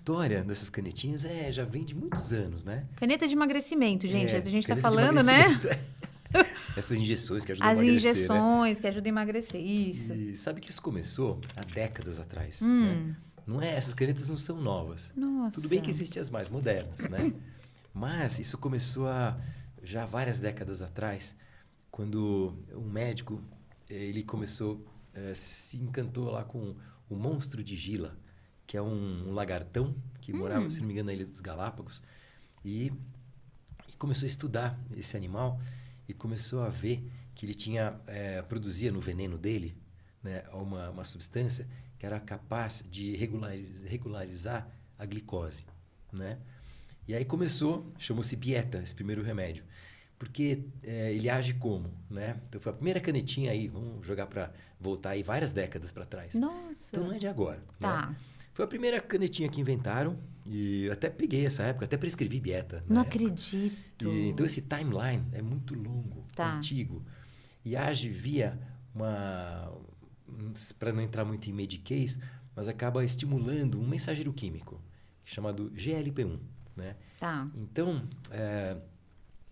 história dessas canetinhas já vem de muitos anos, né? Caneta de emagrecimento, gente. A gente tá caneta de falando, né? Essas injeções que ajudam a As emagrecer, injeções que ajudam a emagrecer, isso. E sabe que isso começou há décadas atrás, né? Não é, essas canetas não são novas. Nossa. Tudo bem que existem as mais modernas, né? Mas isso começou já várias décadas atrás, quando um médico, ele começou, se encantou lá com o monstro de Gila, que é um lagartão que morava, se não me engano, na Ilha dos Galápagos, e começou a estudar esse animal e começou a ver que ele produzia no veneno dele, né, uma substância que era capaz de regularizar a glicose, né? E aí chamou-se Bieta, esse primeiro remédio. Porque ele age como, né? Então foi a primeira canetinha aí, vamos jogar para voltar aí várias décadas para trás. Nossa. Então não é de agora. Tá. Né? Foi a primeira canetinha que inventaram e até peguei essa época, até prescrevi Bieta. Não acredito. Então esse timeline é muito longo, antigo. E age via para não entrar muito em mediquês, mas acaba estimulando um mensageiro químico chamado GLP-1, né? Tá. Então,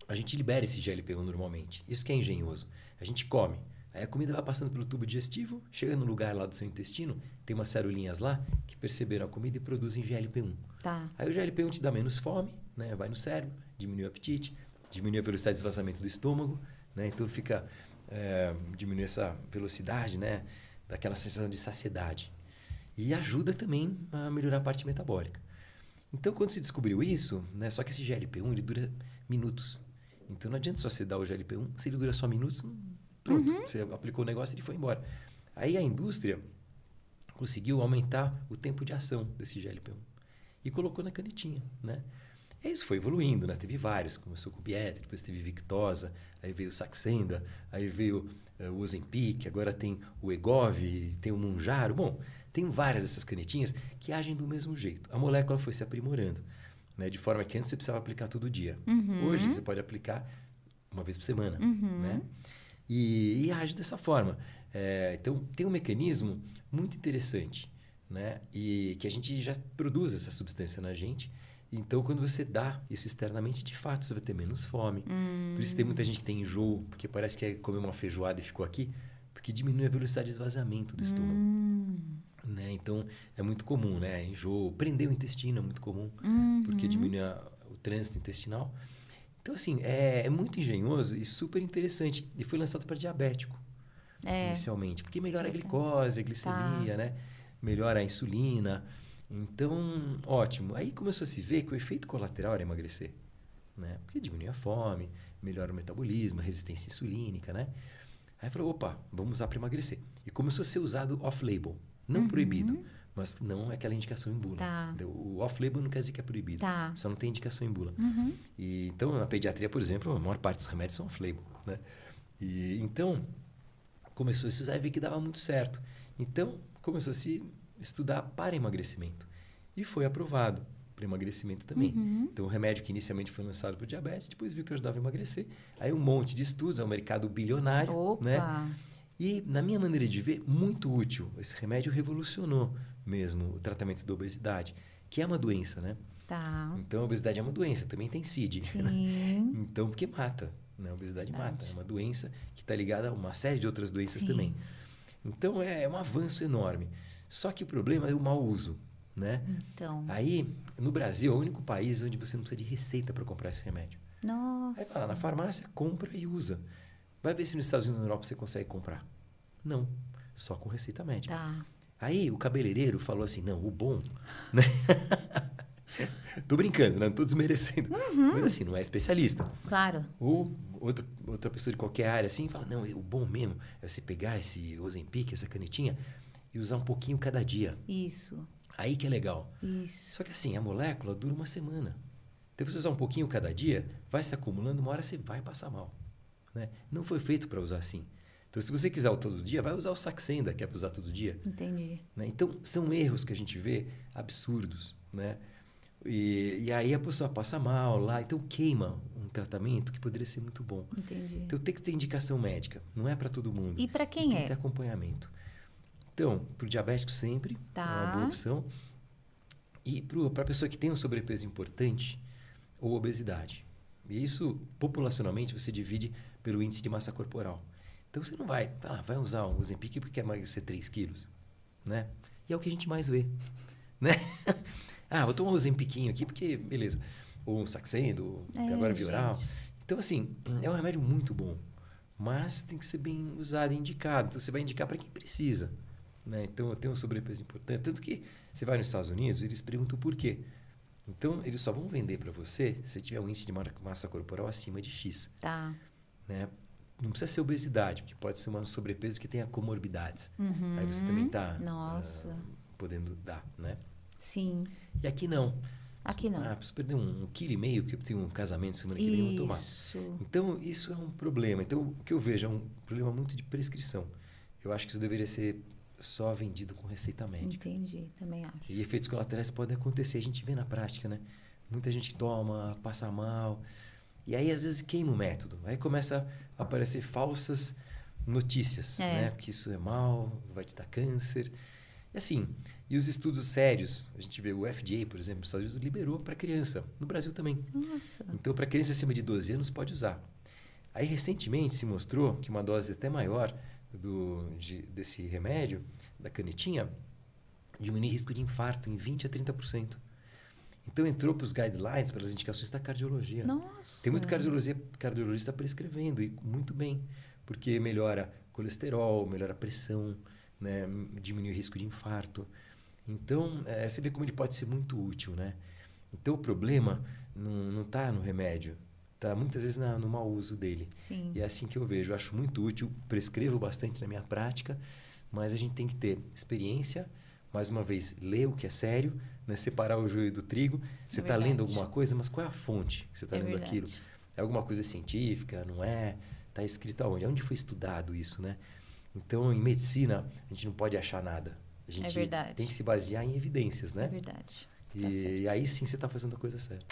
a gente libera esse GLP-1 normalmente. Isso que é engenhoso. A gente come. Aí a comida vai passando pelo tubo digestivo, chega no lugar lá do seu intestino, tem umas celulinhas lá que perceberam a comida e produzem GLP-1. Tá. Aí o GLP-1 te dá menos fome, né? Vai no cérebro, diminui o apetite, diminui a velocidade de esvaziamento do estômago, né? Então diminui essa velocidade, né? Daquela sensação de saciedade. E ajuda também a melhorar a parte metabólica. Então, quando se descobriu isso, né? Só que esse GLP-1 ele dura minutos. Então, não adianta só você dar o GLP-1, se ele dura só minutos, pronto. Você aplicou o negócio e ele foi embora. Aí a indústria conseguiu aumentar o tempo de ação desse GLP-1 e colocou na canetinha, né? E isso foi evoluindo, né? Teve vários, começou com o Bieta, depois teve Victoza, aí veio o Saxenda, aí veio o Ozempic, agora tem o Wegovy, tem o Mounjaro. Bom, tem várias dessas canetinhas que agem do mesmo jeito. A molécula foi se aprimorando, né? De forma que antes você precisava aplicar todo dia. Hoje você pode aplicar uma vez por semana, né? E age dessa forma. Então, tem um mecanismo muito interessante, né? E que a gente já produz essa substância na gente. Então, quando você dá isso externamente, de fato, você vai ter menos fome. Por isso tem muita gente que tem enjoo, porque parece que comer uma feijoada e ficou aqui, porque diminui a velocidade de esvaziamento do estômago. Né? Então, é muito comum, né? Enjoo, prender o intestino é muito comum, porque diminui o trânsito intestinal. Então, assim, é muito engenhoso e super interessante. E foi lançado para diabético, inicialmente, porque melhora a glicose, a glicemia, né? Melhora a insulina. Então, ótimo. Aí começou a se ver que o efeito colateral era emagrecer, né? Porque diminui a fome, melhora o metabolismo, a resistência insulínica, né? Aí falou, opa, vamos usar para emagrecer. E começou a ser usado off-label. Não proibido, mas não é aquela indicação em bula. Tá. O off-label não quer dizer que é proibido. Tá. Só não tem indicação em bula. E, então, na pediatria, por exemplo, a maior parte dos remédios são off-label, né? E, então, começou a se usar e ver que dava muito certo. Então, começou a se estudar para emagrecimento. E foi aprovado para emagrecimento também. Então, o remédio que inicialmente foi lançado para o diabetes, depois viu que ajudava a emagrecer. Aí um monte de estudos, é um mercado bilionário, né? E, na minha maneira de ver, muito útil. Esse remédio revolucionou mesmo o tratamento da obesidade, que é uma doença, né? Tá. Então, a obesidade é uma doença, também tem CID. Sim. Né? Então, porque mata, né? A obesidade mata. É uma doença que está ligada a uma série de outras doenças também. Então, é um avanço enorme. Só que o problema é o mau uso, né? Então. Aí, no Brasil, é o único país onde você não precisa de receita para comprar esse remédio. Nossa. Aí vai lá na farmácia, compra e usa. Vai ver se nos Estados Unidos e na Europa você consegue comprar. Não, só com receita médica. Tá. Aí o cabeleireiro falou assim, não, o bom... Né? Tô brincando, né? Não tô desmerecendo. Mas assim, não é especialista. Claro. Ou outra pessoa de qualquer área assim, fala, não, o bom mesmo é você pegar esse Ozempic, essa canetinha, e usar um pouquinho cada dia. Isso. Aí que é legal. Isso. Só que assim, a molécula dura uma semana. Então, você usar um pouquinho cada dia, vai se acumulando, uma hora você vai passar mal. Né? Não foi feito para usar assim. Então, se você quiser todo dia, vai usar o Saxenda, que é para usar todo dia. Entendi. Né? Então, são erros que a gente vê absurdos. Né? E aí a pessoa passa mal lá, então queima um tratamento que poderia ser muito bom. Entendi. Então, tem que ter indicação médica. Não é para todo mundo. E para quem Tem que ter acompanhamento. Então, para o diabético sempre, é uma boa opção. E para a pessoa que tem um sobrepeso importante ou obesidade. E isso, populacionalmente, você divide pelo índice de massa corporal. Então, você não vai usar um Ozempic porque quer emagrecer 3 quilos, né? E é o que a gente mais vê, né? Vou tomar um Ozempiquinho aqui porque, beleza. Ou um Saxendo, agora Vioral. Então, assim, é um remédio muito bom. Mas tem que ser bem usado e indicado. Então, você vai indicar para quem precisa, né? Então, eu tenho um sobrepeso importante. Tanto que você vai nos Estados Unidos, eles perguntam por quê. Então, eles só vão vender para você se tiver um índice de massa corporal acima de X. Tá. Né? Não precisa ser obesidade, porque pode ser um sobrepeso que tenha comorbidades. Aí você também está podendo dar, né? Sim. E aqui não. Aqui não. Preciso perder 1,5 kg, porque eu tenho um casamento semana que vem, eu vou tomar. Então, isso é um problema. Então, o que eu vejo é um problema muito de prescrição. Eu acho que isso deveria ser só vendido com receita médica. Entendi, também acho. E efeitos colaterais podem acontecer, a gente vê na prática, né? Muita gente toma, passa mal, e aí às vezes queima o método. Aí começa a aparecer falsas notícias, né? Porque isso é mal, vai te dar câncer. E assim, e os estudos sérios, a gente vê o FDA, por exemplo, nos Estados Unidos liberou para criança, no Brasil também. Nossa. Então, para criança acima de 12 anos, pode usar. Aí, recentemente, se mostrou que uma dose até maior desse remédio, da canetinha, diminui risco de infarto em 20% a 30%. Então, entrou para os guidelines, pelas indicações da cardiologia. Nossa. Tem muito cardiologista prescrevendo, e muito bem, porque melhora colesterol, melhora a pressão, né? Diminui o risco de infarto. Então, você vê como ele pode ser muito útil, né? Então, o problema não está no remédio, está muitas vezes no mau uso dele. Sim. E é assim que eu vejo. Eu acho muito útil, prescrevo bastante na minha prática, mas a gente tem que ter experiência, mais uma vez, ler o que é sério, né? Separar o joio do trigo. Você está lendo alguma coisa, mas qual é a fonte que você está lendo aquilo? É alguma coisa científica? Não é? Está escrito aonde? Onde foi estudado isso, né? Então, em medicina, a gente não pode achar nada. A gente tem que se basear em evidências, né? É verdade. E aí sim você está fazendo a coisa certa.